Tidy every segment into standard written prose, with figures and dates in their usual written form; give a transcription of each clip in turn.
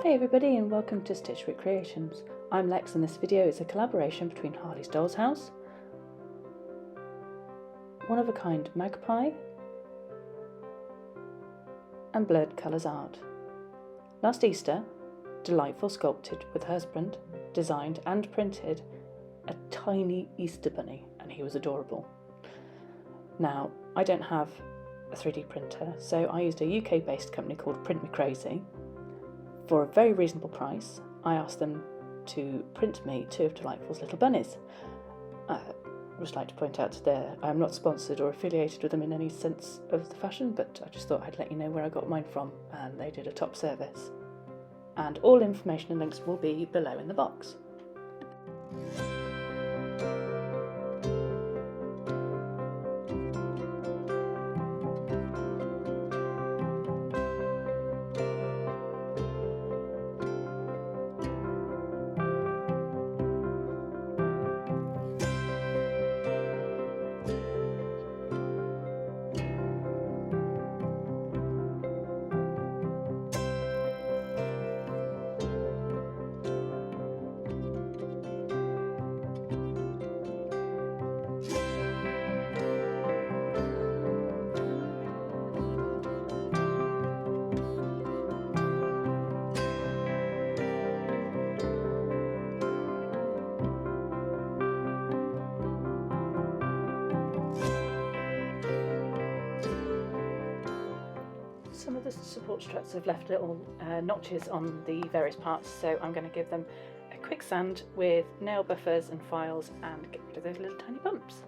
Hey everybody and welcome to Stitch With Creations. I'm Lex and this video is a collaboration between Harley's Doll's House, One of a Kind Magpie and Blurred Colours Art. Last Easter, Dollightful sculpted with her husband, designed and printed a tiny Easter bunny and he was adorable. Now, I don't have a 3D printer, so I used a UK based company called Print Me Crazy. For a very reasonable price, I asked them to print me two of Dollightful's little bunnies. I would just like to point out that I'm not sponsored or affiliated with them in any sense of the fashion, but I just thought I'd let you know where I got mine from, and they did a top service. And all information and links will be below in the box. Some of the support struts have left little notches on the various parts, so I'm going to give them a quick sand with nail buffers and files and get rid of those little tiny bumps.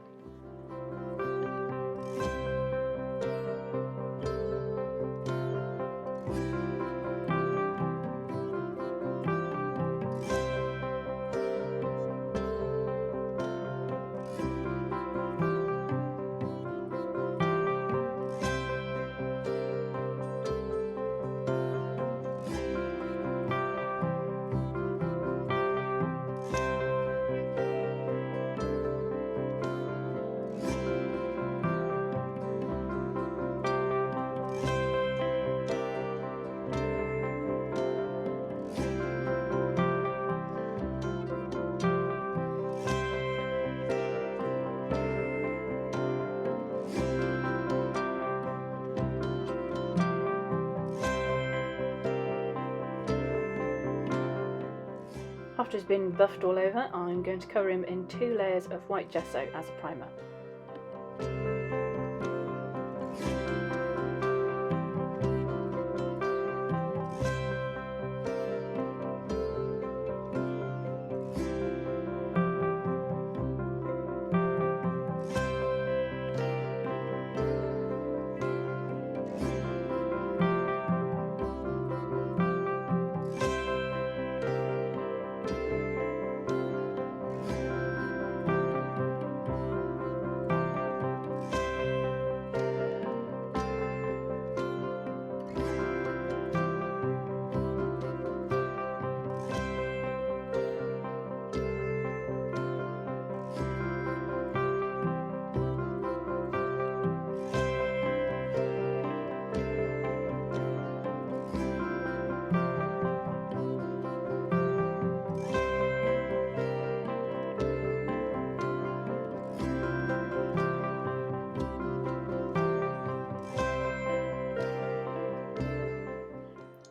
After he's been buffed all over, I'm going to cover him in 2 layers of white gesso as a primer.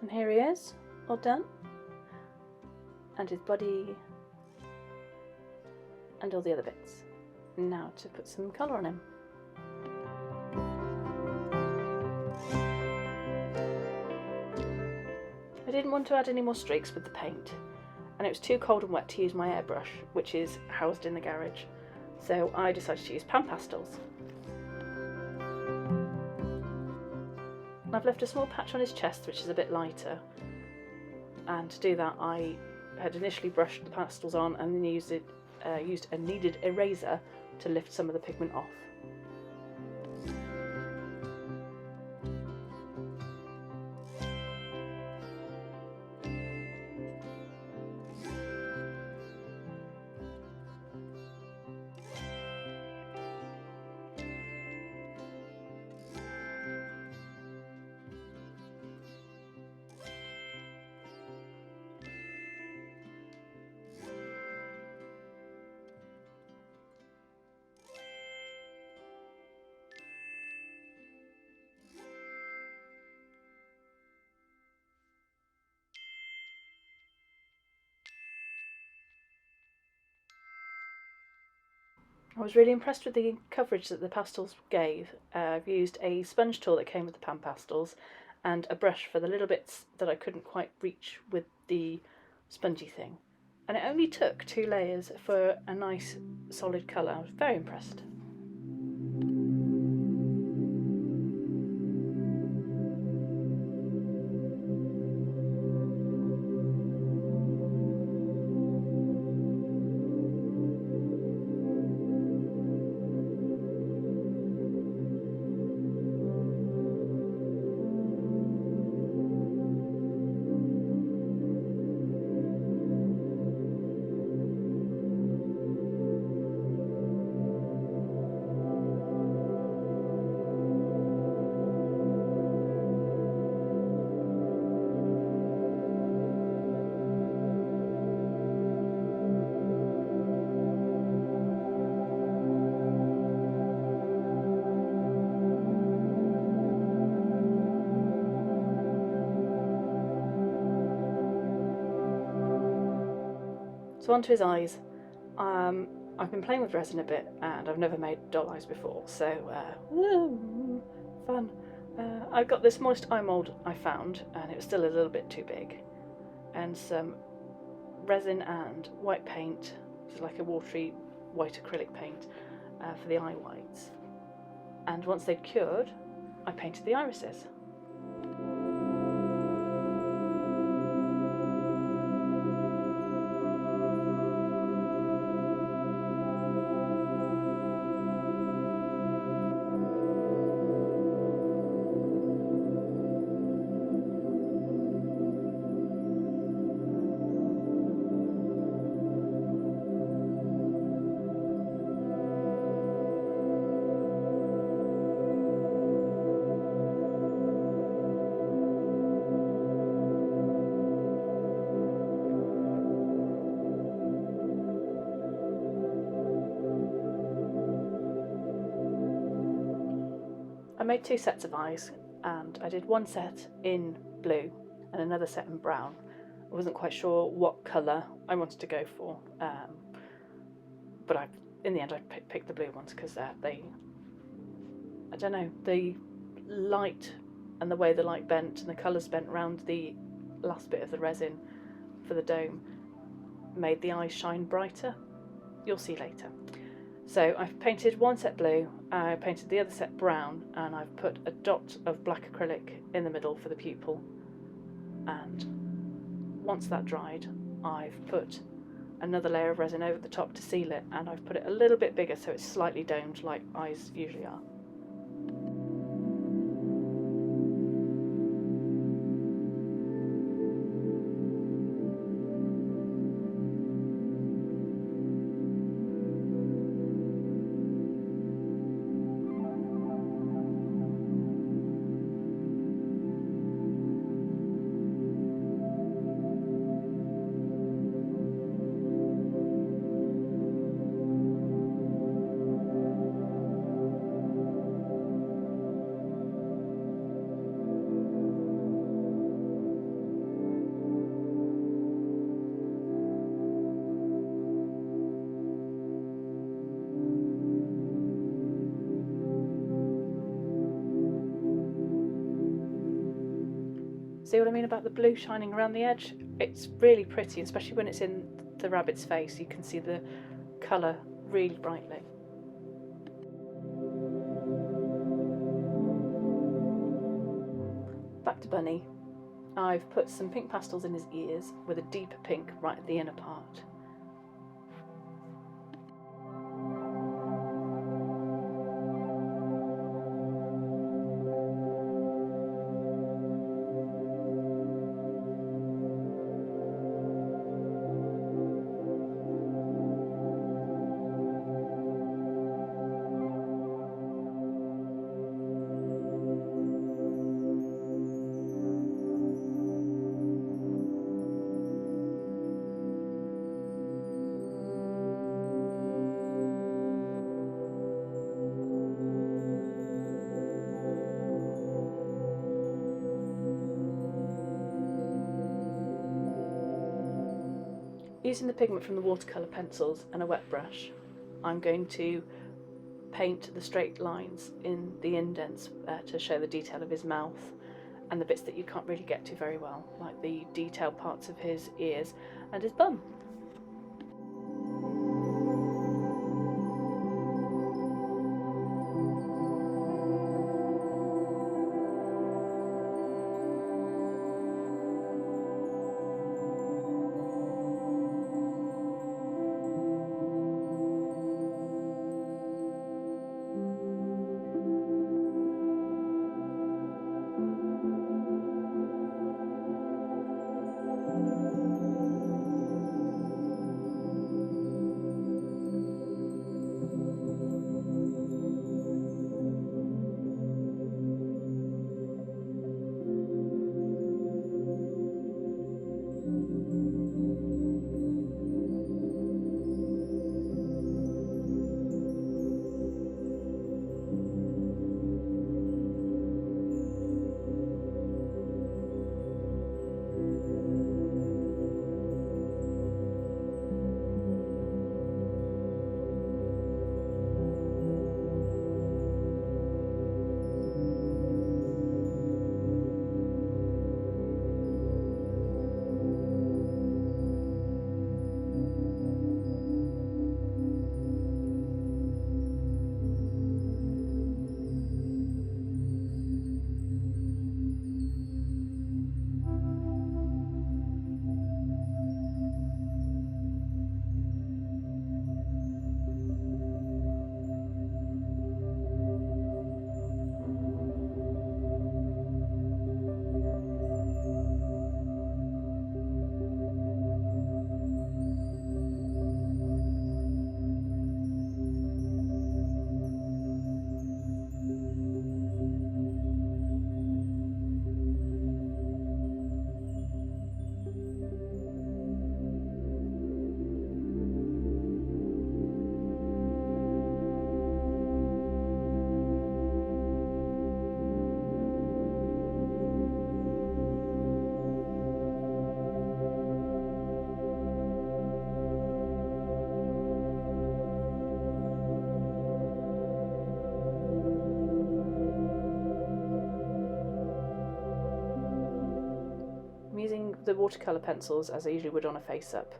And here he is, all done, and his body and all the other bits. Now to put some colour on him. I didn't want to add any more streaks with the paint, and it was too cold and wet to use my airbrush, which is housed in the garage, so I decided to use pan pastels. I've left a small patch on his chest which is a bit lighter, and to do that I had initially brushed the pastels on and then used a kneaded eraser to lift some of the pigment off. I was really impressed with the coverage that the pastels gave. I've used a sponge tool that came with the pan pastels and a brush for the little bits that I couldn't quite reach with the spongy thing. And it only took 2 layers for a nice solid colour. I was very impressed. So onto his eyes. I've been playing with resin a bit and I've never made doll eyes before, so fun. I got the smallest eye mould I found and it was still a little bit too big, and some resin and white paint, which is like a watery white acrylic paint for the eye whites. And once they'd cured, I painted the irises. I made 2 sets of eyes, and I did one set in blue and another set in brown. I wasn't quite sure what colour I wanted to go for, but in the end I picked the blue ones because I don't know, the light and the way the light bent and the colours bent around the last bit of the resin for the dome made the eyes shine brighter. You'll see later. So I've painted one set blue, I painted the other set brown, and I've put a dot of black acrylic in the middle for the pupil. And once that dried, I've put another layer of resin over the top to seal it, and I've put it a little bit bigger so it's slightly domed like eyes usually are. See what I mean about the blue shining around the edge? It's really pretty, especially when it's in the rabbit's face. You can see the colour really brightly. Back to Bunny. I've put some pink pastels in his ears with a deeper pink right at the inner part. Using the pigment from the watercolour pencils and a wet brush, I'm going to paint the straight lines in the indents to show the detail of his mouth and the bits that you can't really get to very well, like the detailed parts of his ears and his bum. I'm using the watercolour pencils as I usually would on a face-up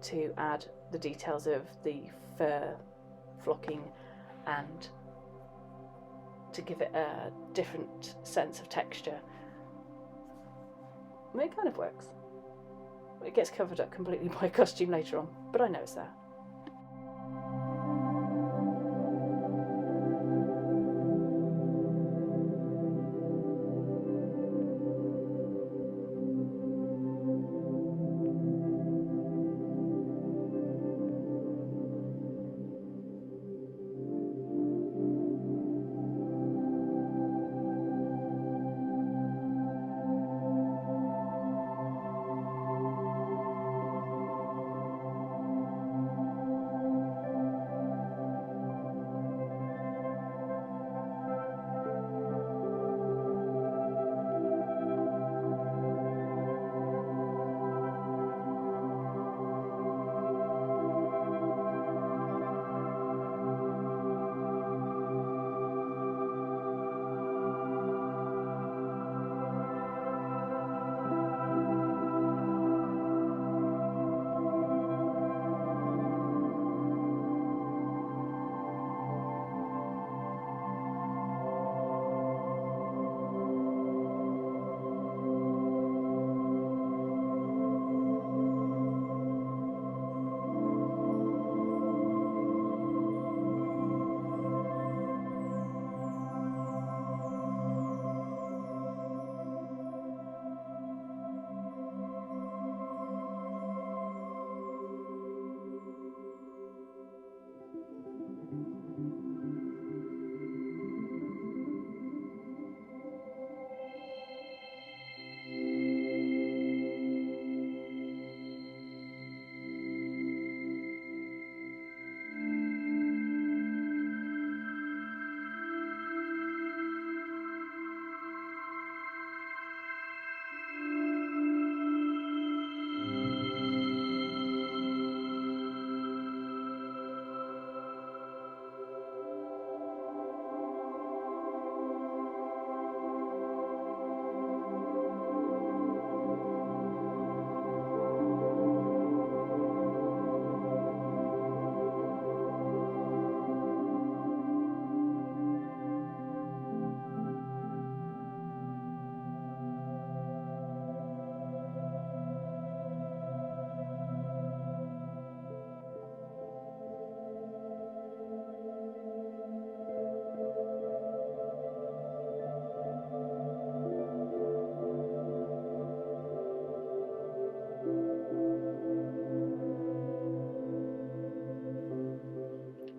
to add the details of the fur flocking and to give it a different sense of texture. It kind of works. It gets covered up completely by a costume later on, but I know it's there.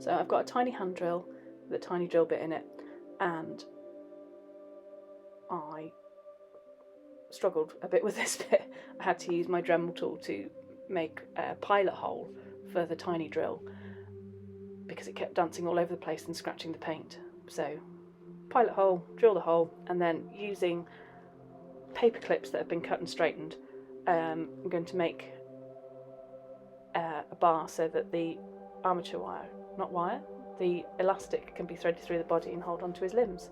So I've got a tiny hand drill with a tiny drill bit in it, and I struggled a bit with this bit. I had to use my Dremel tool to make a pilot hole for the tiny drill because it kept dancing all over the place and scratching the paint. So pilot hole, drill the hole, and then using paper clips that have been cut and straightened, I'm going to make a bar so that the armature wire, not wire, the elastic can be threaded through the body and hold onto his limbs.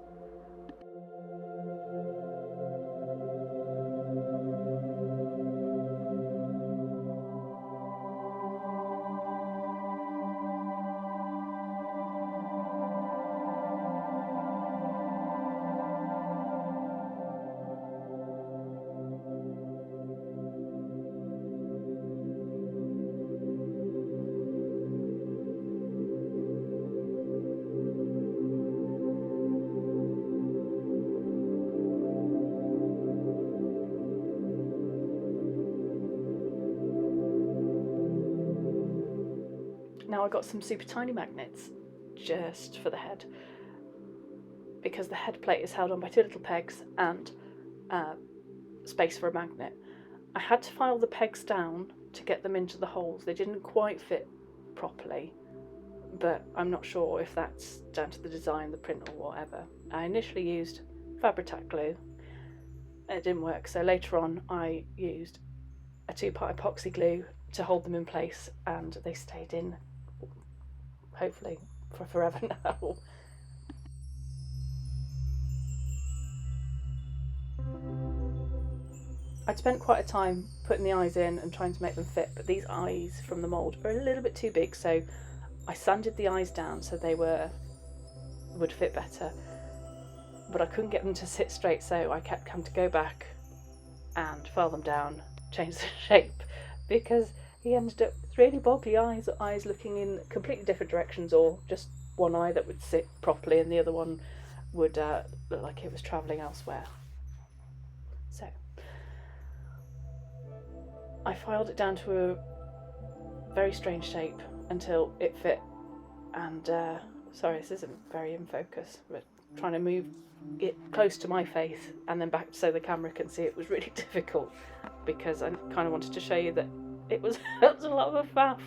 Now I got some super tiny magnets just for the head, because the head plate is held on by 2 little pegs and space for a magnet. I had to file the pegs down to get them into the holes. They didn't quite fit properly, but I'm not sure if that's down to the design, the print or whatever. I initially used Fabri-Tac glue and it didn't work, so later on I used a 2-part epoxy glue to hold them in place, and they stayed in, hopefully, for forever now. I'd spent quite a time putting the eyes in and trying to make them fit, but these eyes from the mould are a little bit too big, so I sanded the eyes down so they would fit better, but I couldn't get them to sit straight, so I kept having to go back and file them down, change the shape, because he ended up with really boggly eyes looking in completely different directions, or just one eye that would sit properly and the other one would look like it was travelling elsewhere. So I filed it down to a very strange shape until it fit, and sorry, this isn't very in focus, but trying to move it close to my face and then back so the camera can see it was really difficult, because I kind of wanted to show you that it was a lot of a faff.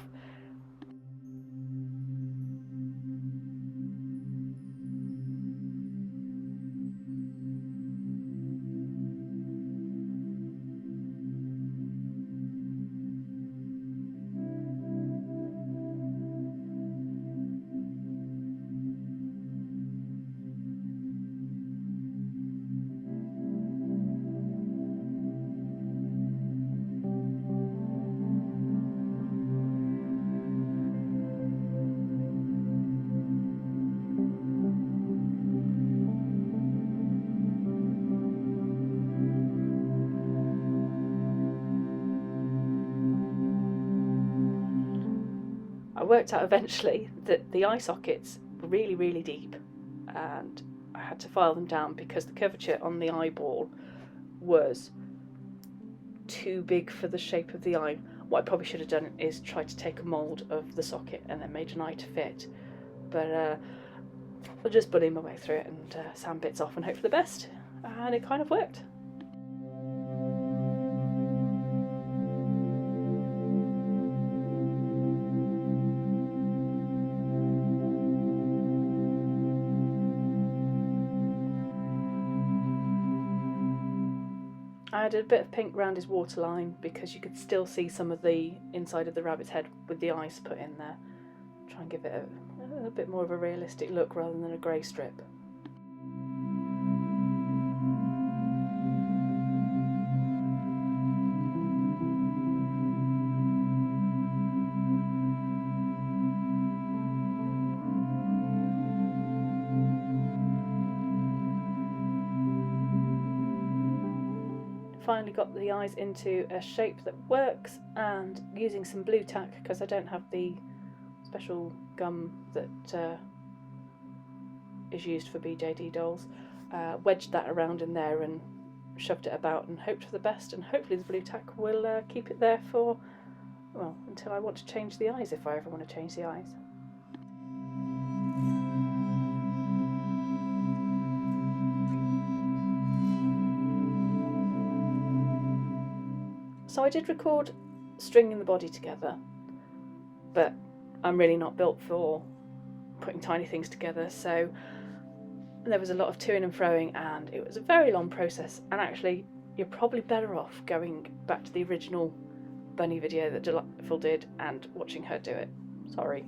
I worked out eventually that the eye sockets were really, really deep, and I had to file them down because the curvature on the eyeball was too big for the shape of the eye. What I probably should have done is try to take a mould of the socket and then made an eye to fit, but I'll just bully my way through it and sand bits off and hope for the best, and it kind of worked. I added a bit of pink around his waterline because you could still see some of the inside of the rabbit's head with the eyes put in there. Try and give it a bit more of a realistic look rather than a grey strip. Finally got the eyes into a shape that works, and using some blue tack, because I don't have the special gum that is used for BJD dolls, wedged that around in there and shoved it about and hoped for the best, and hopefully the blue tack will keep it there for, well, until I want to change the eyes, if I ever want to change the eyes. So I did record stringing the body together, but I'm really not built for putting tiny things together, so there was a lot of toing and froing, and it was a very long process. And actually, you're probably better off going back to the original bunny video that Dollightful did and watching her do it. Sorry.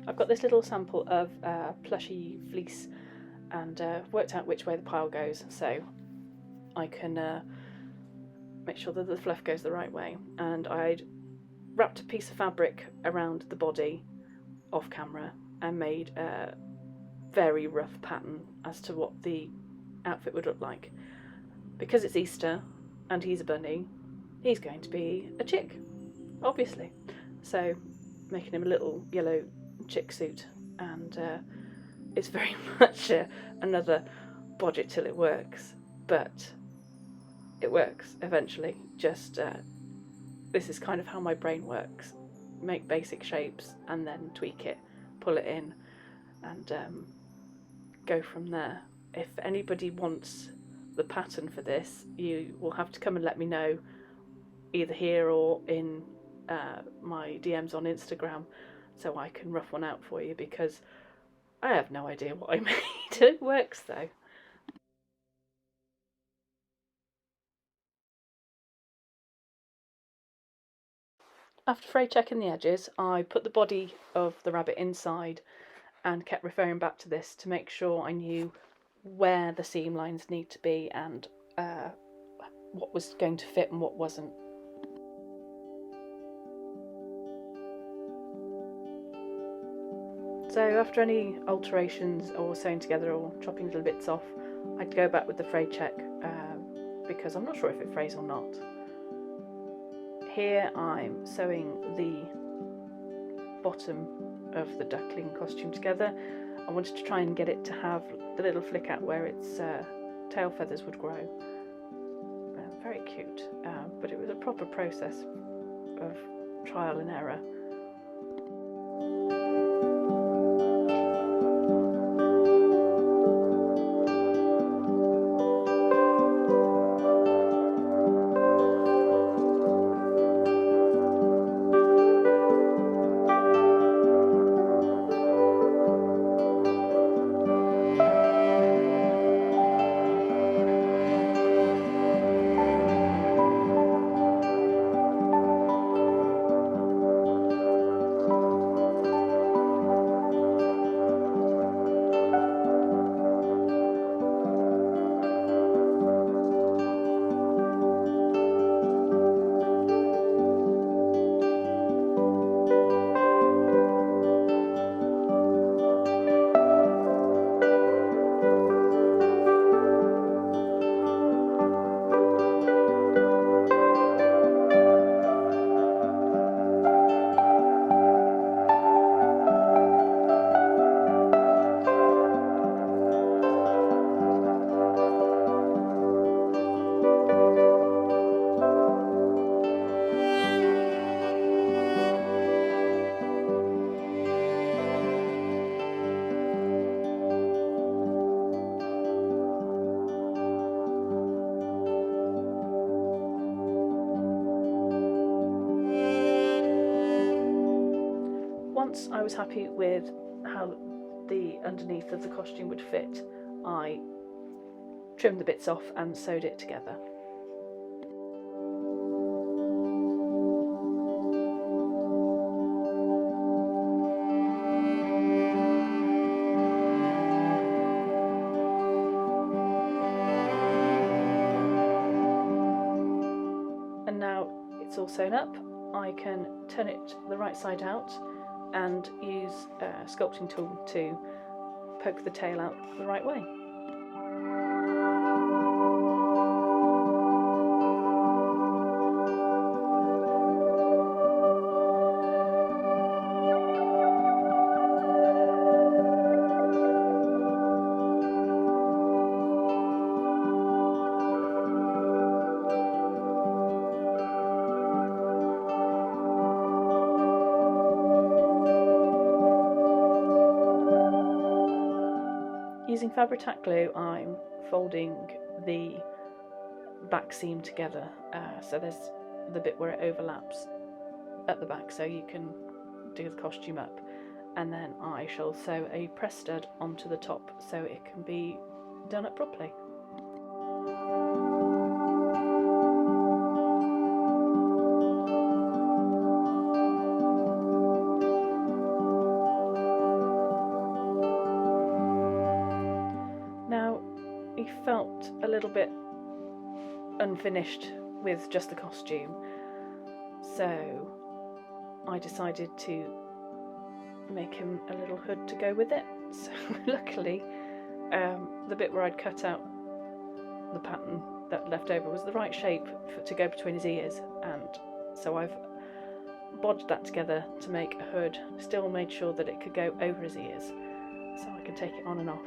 I've got this little sample of plushy fleece, and worked out which way the pile goes, so I can make sure that the fluff goes the right way. And I'd wrapped a piece of fabric around the body off camera and made a very rough pattern as to what the outfit would look like. Because it's Easter and he's a bunny, he's going to be a chick, obviously. So making him a little yellow chick suit, and it's very much another bodge it till it works, but it works eventually. Just this is kind of how my brain works: make basic shapes and then tweak it, pull it in, and go from there. If anybody wants the pattern for this, you will have to come and let me know, either here or in my DMs on Instagram, so I can rough one out for you, because I have no idea what I made. It works though. After fray checking the edges, I put the body of the rabbit inside and kept referring back to this to make sure I knew where the seam lines need to be, and what was going to fit and what wasn't. So after any alterations or sewing together or chopping little bits off, I'd go back with the fray check, because I'm not sure if it frays or not. Here I'm sewing the bottom of the duckling costume together. I wanted to try and get it to have the little flick out where its tail feathers would grow. Very cute, but it was a proper process of trial and error. Once I was happy with how the underneath of the costume would fit, I trimmed the bits off and sewed it together. And now it's all sewn up, I can turn it the right side out and use a sculpting tool to poke the tail out the right way. Using Fabri-Tac glue, I'm folding the back seam together, so there's the bit where it overlaps at the back, so you can do the costume up, and then I shall sew a press stud onto the top so it can be done up properly. Now, he felt a little bit unfinished with just the costume, so I decided to make him a little hood to go with it. So luckily the bit where I'd cut out the pattern that left over was the right shape to go between his ears, and so I've bodged that together to make a hood, still made sure that it could go over his ears so I could take it on and off.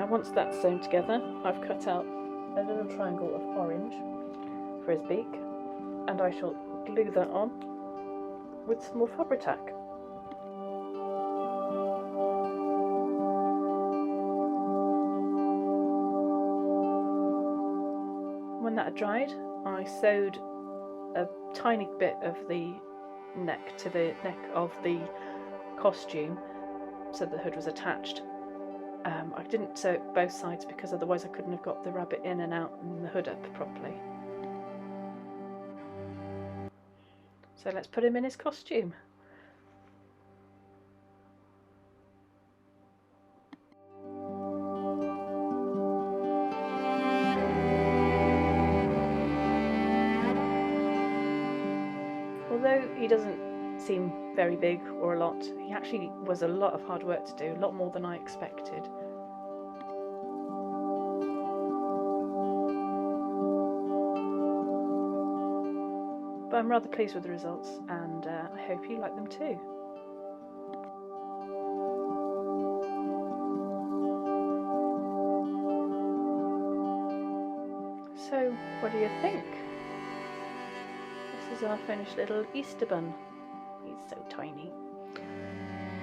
Once that's sewn together, I've cut out a little triangle of orange for his beak, and I shall glue that on with some more Fabri-Tac. When that had dried, I sewed a tiny bit of the neck to the neck of the costume so the hood was attached. I didn't sew it both sides because otherwise I couldn't have got the rabbit in and out and the hood up properly. So let's put him in his costume. Although he doesn't seem very big or a lot, he actually was a lot of hard work to do, a lot more than I expected. But I'm rather pleased with the results, and I hope you like them too. So, what do you think? This is our finished little Easter bun. He's so tiny.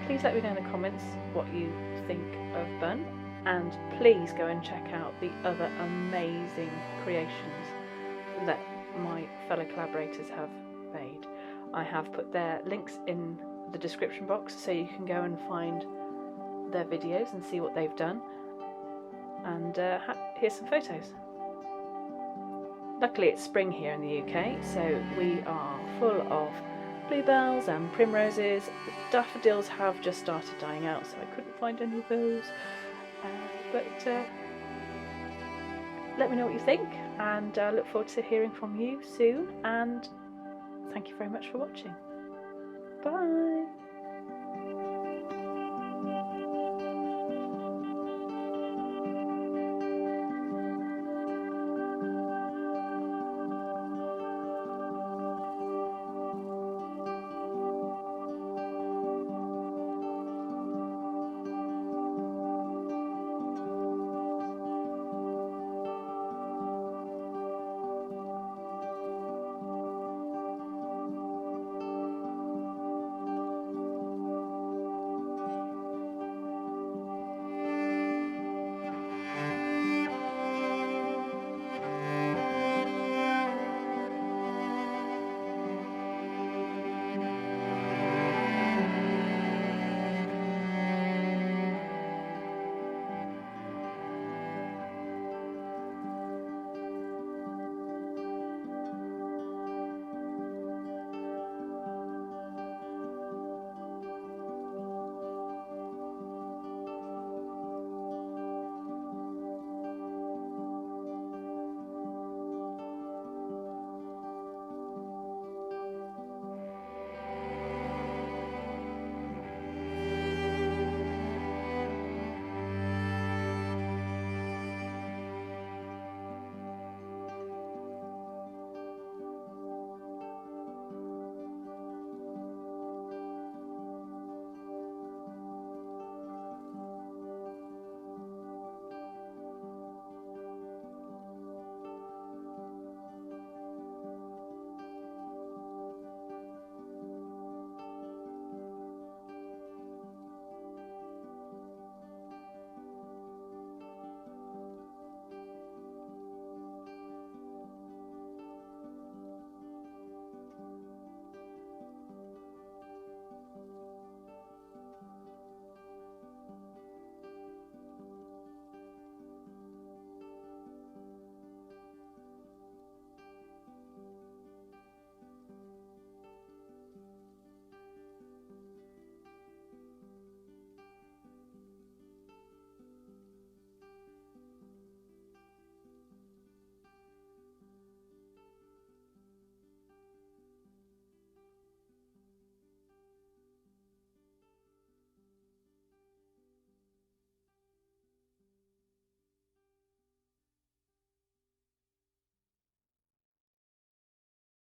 Please let me know in the comments what you think of Bun, and please go and check out the other amazing creations that my fellow collaborators have made. I have put their links in the description box so you can go and find their videos and see what they've done, and here's some photos. Luckily it's spring here in the UK, so we are full of bluebells and primroses. The daffodils have just started dying out, so I couldn't find any of those, but let me know what you think, and I look forward to hearing from you soon, and thank you very much for watching. Bye!